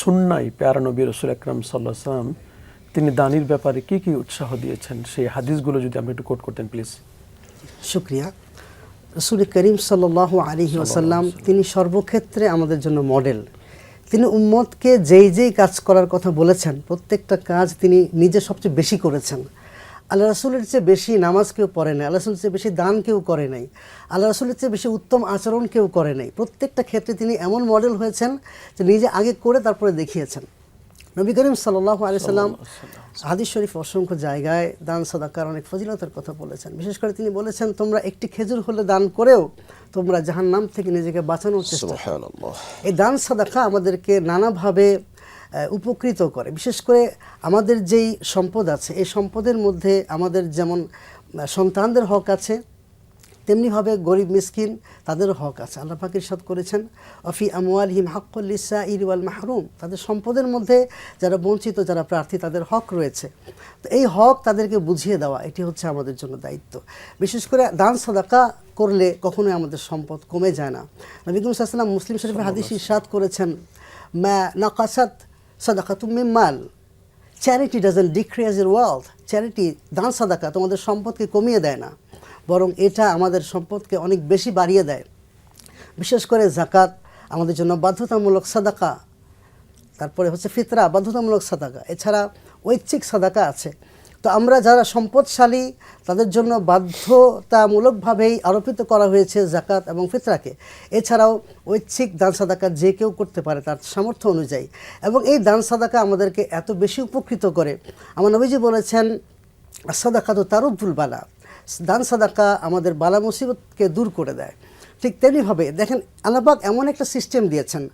সুন্নায় প্যারা নবী রাসূল আকরাম সাল্লাল্লাহু আলাইহি ওয়াসাল্লাম তিনি দানির ব্যাপারে কি কি উৎসাহ দিয়েছেন সেই হাদিসগুলো যদি আপনি একটু কোট করতেন প্লিজ। শুকরিয়া। রাসূল করিম সাল্লাল্লাহু আলাইহি ওয়াসাল্লাম তিনি সর্বক্ষেত্রে আমাদের জন্য মডেল। তিনি উম্মতকে যেই যেই কাজ করার কথা বলেছেন প্রত্যেকটা কাজ তিনি নিজে সবচেয়ে বেশি করেছেন। আল্লাহ রাসূলের চেয়ে বেশি নামাজ কেউ পড়ে নাই, আল্লাহ রাসূলের চেয়ে বেশি দান কেউ করে নাই, আল্লাহ রাসূলের চেয়ে বেশি উত্তম আচরণ কেউ করে নাই। প্রত্যেকটা ক্ষেত্রে তিনি এমন মডেল হয়েছেন যে নিজে আগে করে তারপরে দেখিয়েছেন। নবী করিম সাল্লাল্লাহু আলাইহি ওয়াসাল্লাম হাদিস শরীফ অসংখ্য জায়গায় দান সাদাকার অনেক ফজিলতের কথা বলেছেন। বিশেষ করে তিনি বলেছেন, তোমরা একটি খেজুর হলে দান করেও তোমরা জাহান্নাম থেকে নিজেকে বাঁচানোর চেষ্টা করো। এই দান সাদাকা আমাদেরকে নানাভাবে উপকৃত করে। বিশেষ করে আমাদের যেই সম্পদ আছে এই সম্পদের মধ্যে আমাদের যেমন সন্তানদের হক আছে, তেমনিভাবে গরিব মিসকিন তাদেরও হক আছে। আল্লাহ পাক ইরশাদ করেছেন, অফি আমওয়ালিহিম হাক্কুল লিসাইরি ওয়াল মাহরুম, তাদের সম্পদের মধ্যে যারা বঞ্চিত, যারা প্রার্থী, তাদের হক রয়েছে। তো এই হক তাদেরকে বুঝিয়ে দেওয়া এটি হচ্ছে আমাদের জন্য দায়িত্ব। বিশেষ করে দান সাদাকা করলে কখনোই আমাদের সম্পদ কমে যায় না। নবী করিম সাল্লাল্লাহু আলাইহি ওয়াসাল্লাম মুসলিম শরীফের হাদিসে ইরশাদ করেছেন, মা নাকাসাত সাদাকাতুম মিন মাল, charity doesn't decrease your wealth. Charity, দান সাদাকা তোমাদের সম্পদকে কমিয়ে দেয় না, বরং এটা আমাদের সম্পদকে অনেক বেশি বাড়িয়ে দেয়। বিশেষ করে যাকাত আমাদের জন্য বাধ্যতামূলক সাদাকা, তারপরে হচ্ছে ফিতরা বাধ্যতামূলক সাদাকা, এছাড়া ঐচ্ছিক সাদাকা আছে। তো আমরা যারা সম্পদশালী তাদের জন্য বাধ্যতামূলকভাবেই আরোপিত করা হয়েছে যাকাত এবং ফিতরাকে। এছাড়াও ঐচ্ছিক দান সাদাকা যে কেউ করতে পারে তার সামর্থ্য অনুযায়ী। এবং এই দান সাদাকা আমাদেরকে এত বেশি উপকৃত করে, আমার নবীজি বলেছেন, সাদাকাতু তারুদ্দুল বালা, দান সাদাকা আমাদের বালা মুসিবতকে দূর করে দেয়। ঠিক তেমনিভাবে দেখেন আল্লাহ পাক এমন একটা সিস্টেম দিয়েছেন,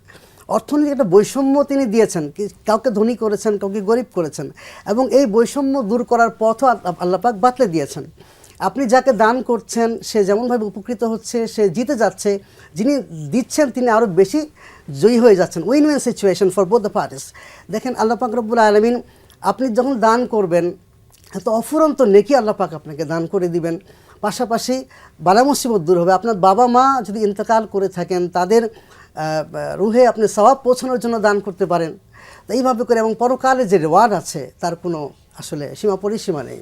অর্থনৈতিক একটা বৈষম্য তিনি দিয়েছেন, কাউকে ধনী করেছেন, কাউকে গরিব করেছেন, এবং এই বৈষম্য দূর করার পথও আল্লাহ পাক বাতলে দিয়েছেন। আপনি যাকে দান করছেন সে যেমনভাবে উপকৃত হচ্ছে, সে জিতে যাচ্ছে, যিনি দিচ্ছেন তিনি আরও বেশি জয়ী হয়ে যাচ্ছেন। Win win situation for both the parties. দেখেন আল্লাহ পাক রব্বুল আলামিন আপনি যখন দান করবেন এত অফুরন্ত নেকি আল্লাহ পাক আপনাকে দান করে দিবেন, পাশাপাশি বালা মুসিবত দূর হবে। আপনার বাবা মা যদি ইন্তেকাল করে থাকেন তাদের রুহে আপনি সওয়াব পৌঁছানোর জন্য দান করতে পারেন। তো এইভাবে করে এবং পরকালে যে রিওয়ার্ড আছে তার কোনো আসলে সীমা পরিসীমা নেই।